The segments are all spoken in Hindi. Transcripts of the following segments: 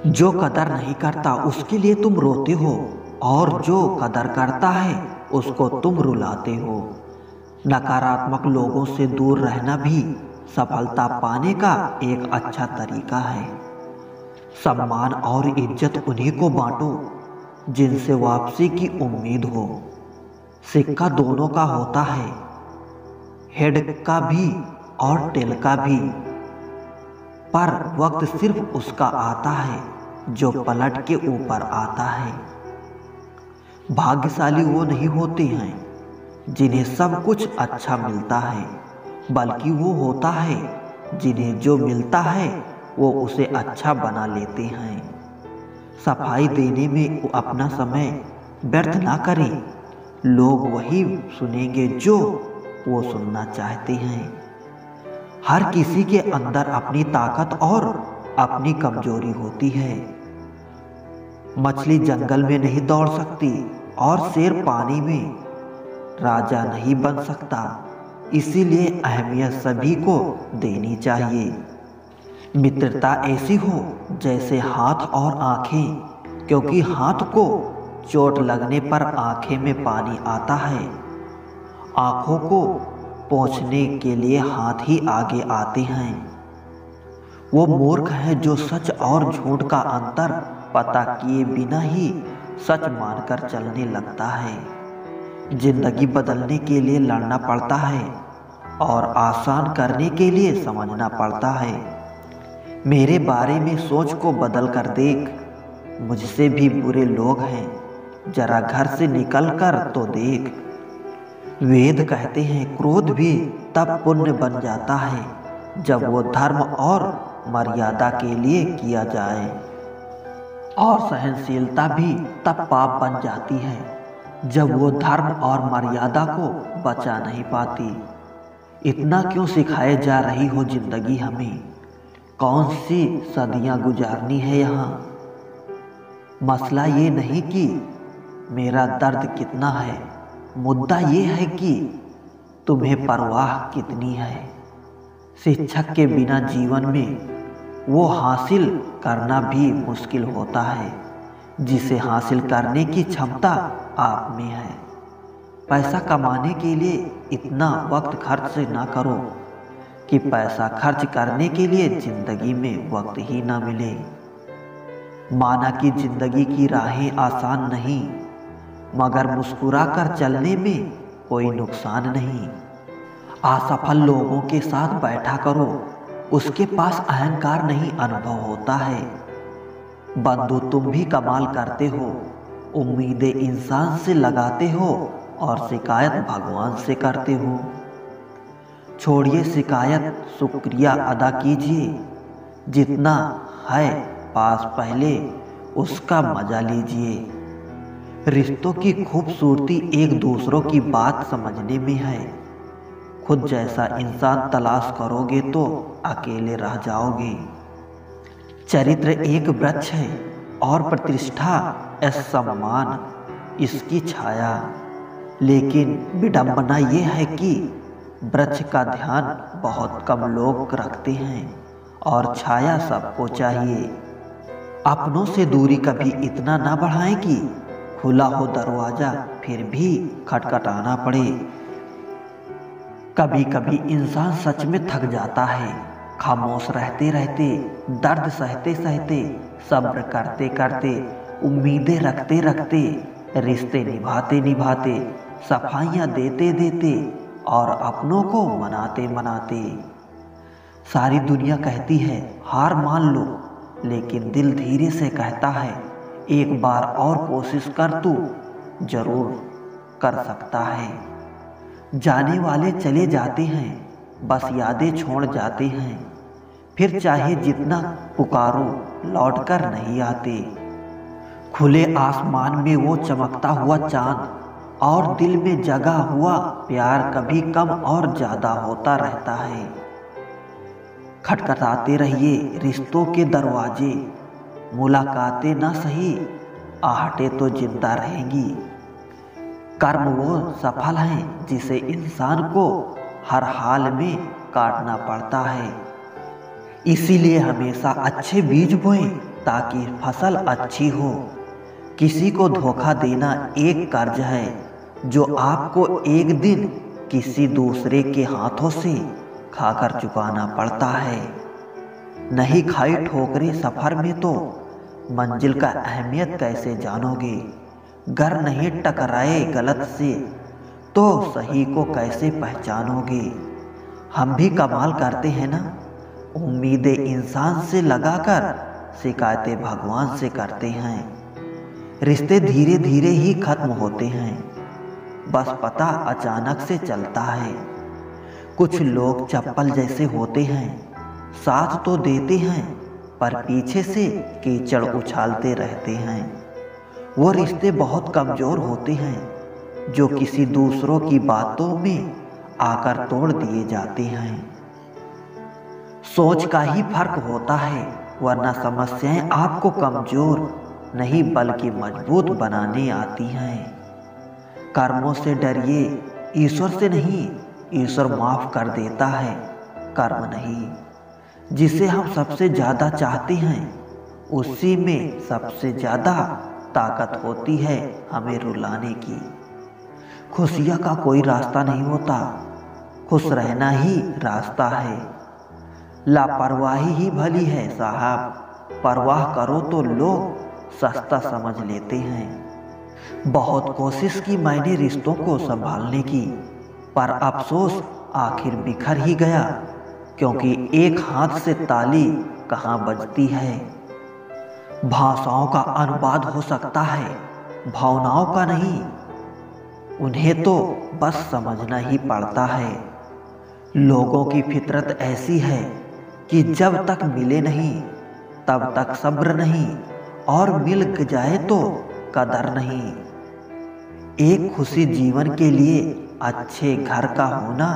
जो कदर नहीं करता उसके लिए तुम रोते हो, और जो कदर करता है उसको तुम रुलाते हो। नकारात्मक लोगों से दूर रहना भी सफलता पाने का एक अच्छा तरीका है। सम्मान और इज्जत उन्हीं को बांटो जिनसे वापसी की उम्मीद हो। सिक्का दोनों का होता है, हेड का भी और टेल का भी, पर वक्त सिर्फ उसका आता है जो पलट के ऊपर आता है। भाग्यशाली वो नहीं होते हैं जिन्हें सब कुछ अच्छा मिलता है, बल्कि वो होता है जिन्हें जो मिलता है वो उसे अच्छा बना लेते हैं। सफाई देने में अपना समय व्यर्थ ना करें। लोग वही सुनेंगे जो वो सुनना चाहते हैं। हर किसी के अंदर अपनी ताकत और अपनी कमजोरी होती है। मछली जंगल में नहीं दौड़ सकती और शेर पानी में राजा नहीं बन सकता। इसीलिए अहमियत सभी को देनी चाहिए। मित्रता ऐसी हो जैसे हाथ और आंखें, क्योंकि हाथ को चोट लगने पर आंखें में पानी आता है। आंखों को पहुंचने के लिए हाथ ही आगे आते हैं। वो मूर्ख है जो सच और झूठ का अंतर पता किए बिना ही सच मानकर चलने लगता है। जिंदगी बदलने के लिए लड़ना पड़ता है और आसान करने के लिए समझना पड़ता है। मेरे बारे में सोच को बदल कर देख, मुझसे भी बुरे लोग हैं, जरा घर से निकल कर तो देख। वेद कहते हैं क्रोध भी तब पुण्य बन जाता है जब वो धर्म और मर्यादा के लिए किया जाए, और सहनशीलता भी तब पाप बन जाती है जब वो धर्म और मर्यादा को बचा नहीं पाती। इतना क्यों सिखाए जा रही हो जिंदगी हमें? कौन सी सदियां गुजारनी है यहाँ? मसला ये नहीं कि मेरा दर्द कितना है, मुद्दा ये है कि तुम्हें परवाह कितनी है। शिक्षक के बिना जीवन में वो हासिल करना भी मुश्किल होता है जिसे हासिल करने की क्षमता आप में है। पैसा कमाने के लिए इतना वक्त खर्च ना करो कि पैसा खर्च करने के लिए जिंदगी में वक्त ही ना मिले। माना कि जिंदगी की राहें आसान नहीं, मगर मुस्कुरा कर चलने में कोई नुकसान नहीं। असफल लोगों के साथ बैठा करो, उसके पास अहंकार नहीं अनुभव होता है। बंधु तुम भी कमाल करते हो, उम्मीदें इंसान से लगाते हो और शिकायत भगवान से करते हो। छोड़िए शिकायत, शुक्रिया अदा कीजिए। जितना है पास पहले उसका मजा लीजिए। रिश्तों की खूबसूरती एक दूसरों की बात समझने में है। खुद जैसा इंसान तलाश करोगे तो अकेले रह जाओगे। चरित्र एक वृक्ष है और प्रतिष्ठा सम्मान इसकी छाया। लेकिन विडंबना ये है कि वृक्ष का ध्यान बहुत कम लोग रखते हैं और छाया सबको चाहिए। अपनों से दूरी कभी इतना ना बढ़ाएं कि खुला हो दरवाजा फिर भी खटखटाना पड़े। कभी कभी इंसान सच में थक जाता है। खामोश रहते रहते, दर्द सहते सहते, सब्र करते करते, उम्मीदें रखते रखते, रिश्ते निभाते निभाते, सफाइयाँ देते देते और अपनों को मनाते मनाते। सारी दुनिया कहती है हार मान लो, लेकिन दिल धीरे से कहता है एक बार और कोशिश कर, तू जरूर कर सकता है। जाने वाले चले जाते हैं, बस यादें छोड़ जाते हैं। फिर चाहे जितना पुकारो लौट कर नहीं आते। खुले आसमान में वो चमकता हुआ चांद और दिल में जगा हुआ प्यार कभी कम और ज्यादा होता रहता है। खटखटाते रहिए रिश्तों के दरवाजे, मुलाकातें ना सही आहटें तो जिंदा रहेंगी। कर्म वो सफल हैं जिसे इंसान को हर हाल में काटना पड़ता है। इसीलिए हमेशा अच्छे बीज बोएं ताकि फसल अच्छी हो। किसी को धोखा देना एक कर्ज है जो आपको एक दिन किसी दूसरे के हाथों से खाकर चुकाना पड़ता है। नहीं खाई ठोकरें सफर में तो मंजिल का अहमियत कैसे जानोगे। गर नहीं टकराए गलत से तो सही को कैसे पहचानोगे। हम भी कमाल करते हैं ना, उम्मीदें इंसान से लगाकर शिकायतें भगवान से करते हैं। रिश्ते धीरे धीरे ही खत्म होते हैं, बस पता अचानक से चलता है। कुछ लोग चप्पल जैसे होते हैं, साथ तो देते हैं पर पीछे से कीचड़ उछालते रहते हैं। वो रिश्ते बहुत कमज़ोर होते हैं जो किसी दूसरों की बातों में आकर तोड़ दिए जाते हैं। सोच का ही फर्क होता है, वरना समस्याएं आपको कमज़ोर नहीं बल्कि मजबूत बनाने आती हैं। कर्मों से डरिए, ईश्वर से नहीं। ईश्वर माफ़ कर देता है, कर्म नहीं। जिसे हम सबसे ज़्यादा चाहते हैं उसी में सबसे ज़्यादा ताकत होती है हमें रुलाने की। खुशियाँ का कोई रास्ता नहीं होता, खुश रहना ही रास्ता है। लापरवाही ही भली है साहब, परवाह करो तो लोग सस्ता समझ लेते हैं। बहुत कोशिश की मैंने रिश्तों को संभालने की, पर अफसोस आखिर बिखर ही गया, क्योंकि एक हाथ से ताली कहाँ बजती है। भाषाओं का अनुवाद हो सकता है, भावनाओं का नहीं। उन्हें तो बस समझना ही पड़ता है। लोगों की फितरत ऐसी है कि जब तक मिले नहीं तब तक सब्र नहीं, और मिल जाए तो कदर नहीं। एक खुशी जीवन के लिए अच्छे घर का होना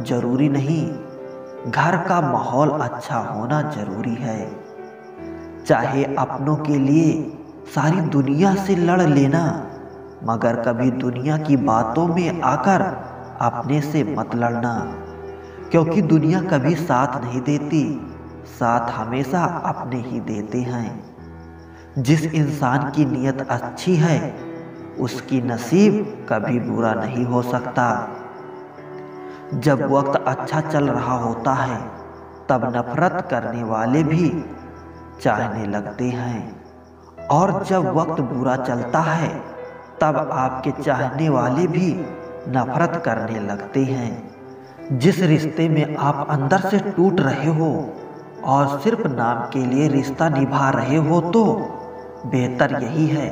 जरूरी नहीं, घर का माहौल अच्छा होना जरूरी है। चाहे अपनों के लिए सारी दुनिया से लड़ लेना, मगर कभी दुनिया की बातों में आकर अपने से मत लड़ना, क्योंकि दुनिया कभी साथ नहीं देती, साथ हमेशा अपने ही देते हैं। जिस इंसान की नीयत अच्छी है उसकी नसीब कभी बुरा नहीं हो सकता। जब वक्त अच्छा चल रहा होता है तब नफरत करने वाले भी चाहने लगते हैं, और जब वक्त बुरा चलता है तब आपके चाहने वाले भी नफरत करने लगते हैं। जिस रिश्ते में आप अंदर से टूट रहे हो और सिर्फ नाम के लिए रिश्ता निभा रहे हो, तो बेहतर यही है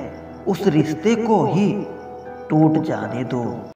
उस रिश्ते को ही टूट जाने दो।